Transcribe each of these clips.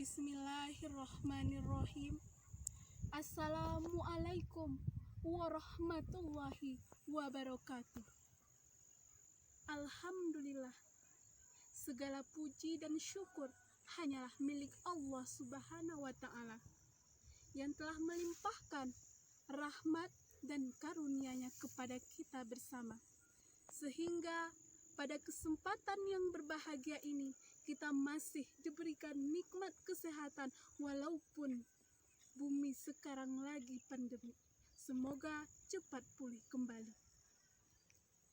Bismillahirrahmanirrahim. Assalamualaikum warahmatullahi wabarakatuh. Alhamdulillah, segala puji dan syukur hanyalah milik Allah Subhanahu wa Ta'ala yang telah melimpahkan rahmat dan karunia-Nya kepada kita bersama, sehingga pada kesempatan yang berbahagia ini kita masih diberikan nikmat kesehatan walaupun bumi sekarang lagi pandemi. Semoga cepat pulih kembali.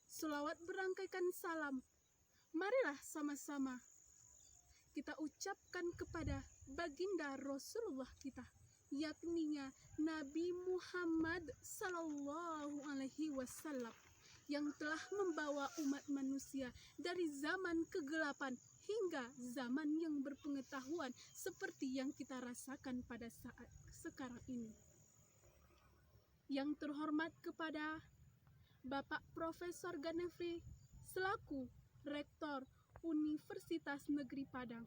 Selawat berangkaikan salam, marilah sama-sama kita ucapkan kepada baginda Rasulullah kita, yakninya Nabi Muhammad Sallallahu Alaihi Wasallam, yang telah membawa umat manusia dari zaman kegelapan hingga zaman yang berpengetahuan seperti yang kita rasakan pada saat sekarang ini. Yang terhormat kepada Bapak Profesor Ganefri selaku Rektor Universitas Negeri Padang.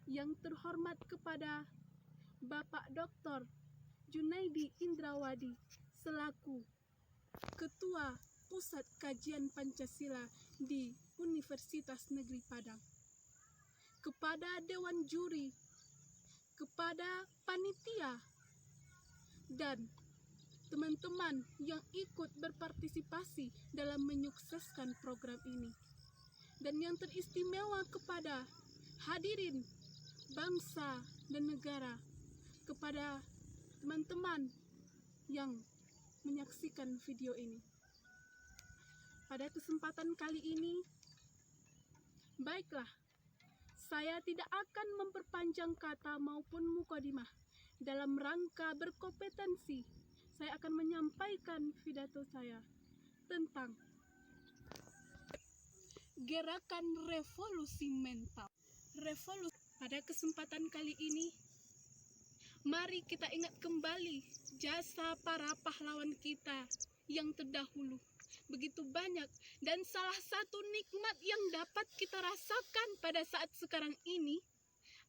Yang terhormat kepada Bapak Dr. Junaidi Indrawadi selaku Ketua Pusat Kajian Pancasila di Universitas Negeri Padang. Kepada Dewan Juri, kepada panitia, dan teman-teman yang ikut berpartisipasi dalam menyukseskan program ini. Dan yang teristimewa kepada hadirin bangsa dan negara, kepada teman-teman yang menyaksikan video ini. Pada kesempatan kali ini, baiklah, saya tidak akan memperpanjang kata maupun mukadimah. Dalam rangka berkompetensi, saya akan menyampaikan pidato saya tentang gerakan revolusi mental. Pada kesempatan kali ini, mari kita ingat kembali jasa para pahlawan kita yang terdahulu. Begitu banyak, dan salah satu nikmat yang dapat kita rasakan pada saat sekarang ini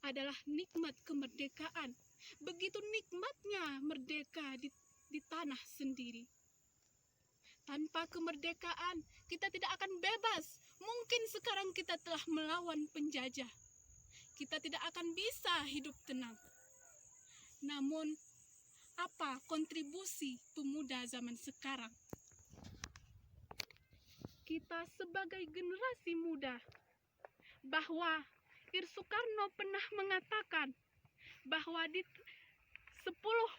adalah nikmat kemerdekaan. Begitu nikmatnya merdeka di tanah sendiri. Tanpa kemerdekaan, kita tidak akan bebas. Mungkin sekarang kita telah melawan penjajah. Kita tidak akan bisa hidup tenang. Namun, apa kontribusi pemuda zaman sekarang? Kita sebagai generasi muda, bahwa Soekarno pernah mengatakan bahwa 10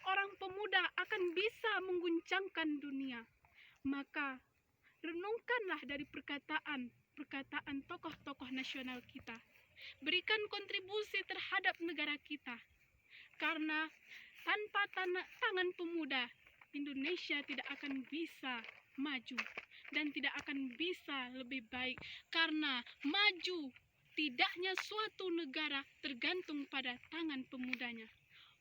orang pemuda akan bisa mengguncangkan dunia. Maka renungkanlah dari perkataan tokoh-tokoh nasional kita. Berikan kontribusi terhadap negara kita. Karena tanpa tangan pemuda, Indonesia tidak akan bisa maju dan tidak akan bisa lebih baik, karena maju tidaknya suatu negara tergantung pada tangan pemudanya.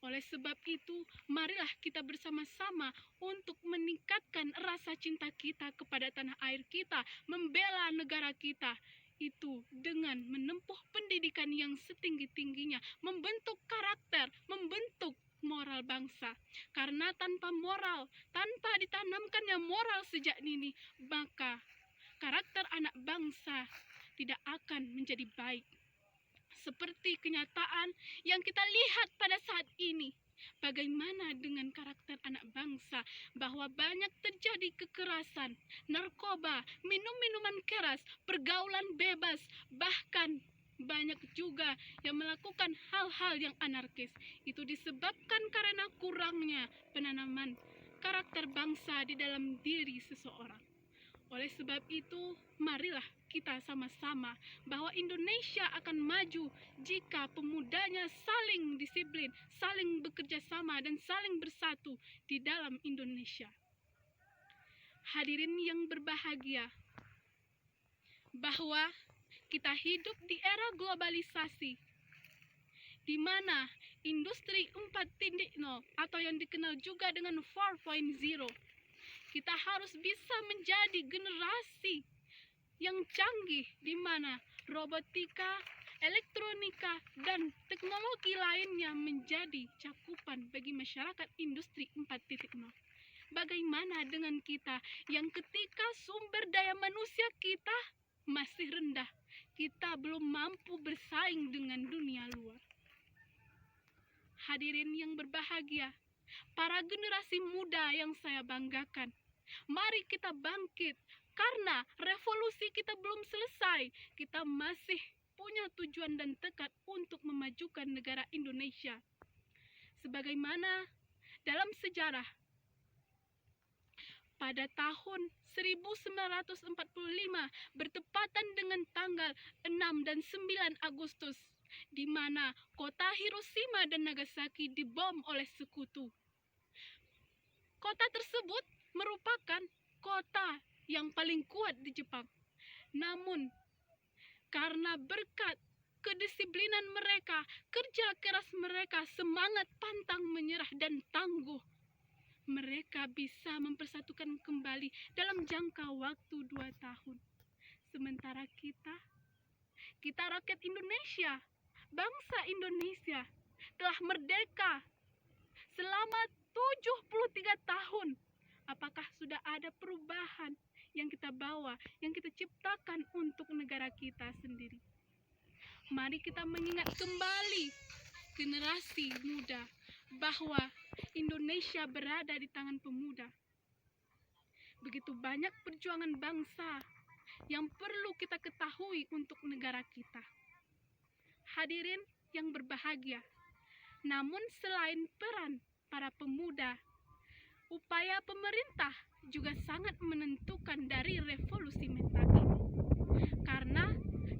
Oleh sebab itu, marilah kita bersama-sama untuk meningkatkan rasa cinta kita kepada tanah air kita, membela negara kita, itu dengan menempuh pendidikan yang setinggi-tingginya, membentuk karakter, membentuk moral bangsa. Karena tanpa moral, tanpa ditanamkannya moral sejak dini, maka karakter anak bangsa tidak akan menjadi baik. Seperti kenyataan yang kita lihat pada saat ini. Bagaimana dengan karakter anak bangsa, bahwa banyak terjadi kekerasan, narkoba, minum-minuman keras, pergaulan bebas, bahkan banyak juga yang melakukan hal-hal yang anarkis. Itu disebabkan karena kurangnya penanaman karakter bangsa di dalam diri seseorang. Oleh sebab itu, marilah kita sama-sama bahwa Indonesia akan maju jika pemudanya saling disiplin, saling bekerja sama, dan saling bersatu di dalam Indonesia. Hadirin yang berbahagia, bahwa kita hidup di era globalisasi, di mana industri 4.0 atau yang dikenal juga dengan 4.0, kita harus bisa menjadi generasi yang canggih, di mana robotika, elektronika, dan teknologi teknologi lainnya menjadi cakupan bagi masyarakat industri 4.0. Bagaimana dengan kita yang ketika sumber daya manusia kita masih rendah, kita belum mampu bersaing dengan dunia luar. Hadirin yang berbahagia, para generasi muda yang saya banggakan, mari kita bangkit, karena revolusi kita belum selesai. Kita masih punya tujuan dan tekad untuk memajukan negara Indonesia. Sebagaimana dalam sejarah, pada tahun 1945 bertepatan dengan tanggal 6 dan 9 Agustus, di mana kota Hiroshima dan Nagasaki dibom oleh sekutu. Kota tersebut merupakan kota yang paling kuat di Jepang. Namun, karena berkat kedisiplinan mereka, kerja keras mereka, semangat pantang menyerah dan tangguh, mereka bisa mempersatukan kembali dalam jangka waktu 2 tahun. Sementara kita rakyat Indonesia, bangsa Indonesia, telah merdeka selama 73 tahun. Apakah sudah ada perubahan yang kita bawa, yang kita ciptakan untuk negara kita sendiri? Mari kita mengingat kembali generasi muda bahwa Indonesia berada di tangan pemuda. Begitu banyak perjuangan bangsa yang perlu kita ketahui untuk negara kita. Hadirin yang berbahagia, namun selain peran para pemuda, upaya pemerintah juga sangat menentukan dari revolusi mental ini. Karena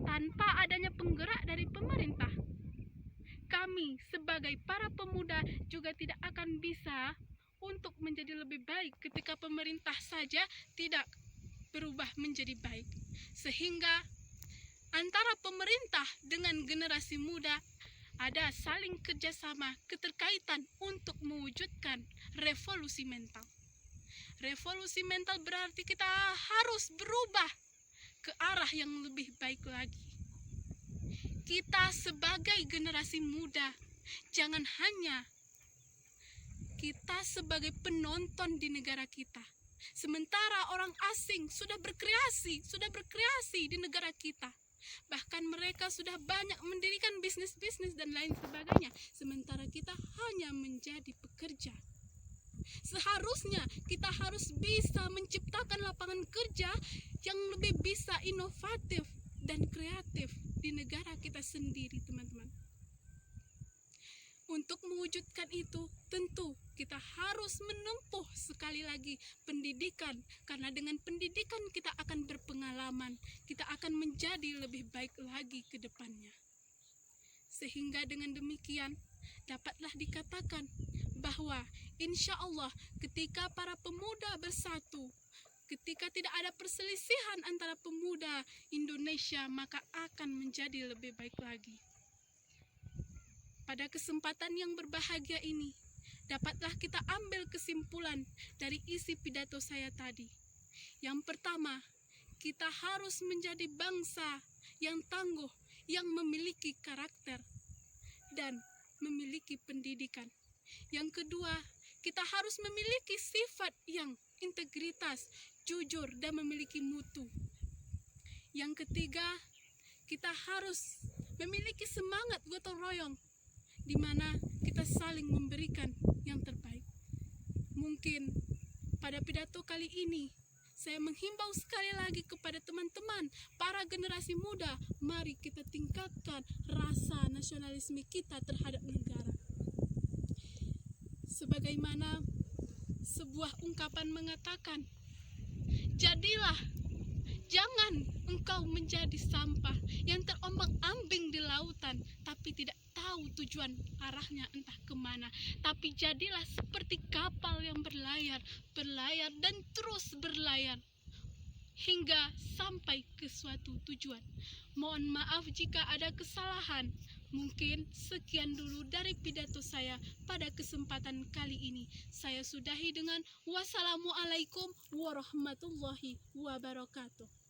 tanpa adanya penggerak dari pemerintah, kami sebagai para pemuda juga tidak akan bisa untuk menjadi lebih baik ketika pemerintah saja tidak berubah menjadi baik. Sehingga antara pemerintah dengan generasi muda ada saling kerjasama, keterkaitan untuk mewujudkan revolusi mental. Revolusi mental berarti kita harus berubah ke arah yang lebih baik lagi. Kita sebagai generasi muda, jangan hanya kita sebagai penonton di negara kita, sementara orang asing sudah berkreasi di negara kita. Bahkan mereka sudah banyak mendirikan bisnis-bisnis dan lain sebagainya, sementara kita hanya menjadi pekerja. Seharusnya kita harus bisa menciptakan lapangan kerja yang lebih bisa inovatif dan kreatif di negara kita sendiri, teman-teman. Untuk mewujudkan itu, tentu kita harus menempuh sekali lagi pendidikan, karena dengan pendidikan kita akan berpengalaman, kita akan menjadi lebih baik lagi ke depannya. Sehingga dengan demikian, dapatlah dikatakan bahwa insya Allah ketika para pemuda bersatu, ketika tidak ada perselisihan antara pemuda Indonesia, maka akan menjadi lebih baik lagi. Pada kesempatan yang berbahagia ini, dapatlah kita ambil kesimpulan dari isi pidato saya tadi. Yang pertama, kita harus menjadi bangsa yang tangguh, yang memiliki karakter dan memiliki pendidikan. Yang kedua, kita harus memiliki sifat yang integritas, jujur, dan memiliki mutu. Yang ketiga, kita harus memiliki semangat gotong royong, di mana kita saling memberikan yang terbaik. Mungkin pada pidato kali ini, saya menghimbau sekali lagi kepada teman-teman, para generasi muda, mari kita tingkatkan rasa nasionalisme kita terhadap negara. Sebagaimana sebuah ungkapan mengatakan, jadilah, jangan engkau menjadi sampah yang terombang-ambing di lautan, tapi tidak tahu tujuan arahnya entah kemana. Tapi jadilah seperti kapal yang berlayar dan terus berlayar hingga sampai ke suatu tujuan. Mohon maaf jika ada kesalahan. Mungkin sekian dulu dari pidato saya pada kesempatan kali ini. Saya sudahi dengan wassalamualaikum warahmatullahi wabarakatuh.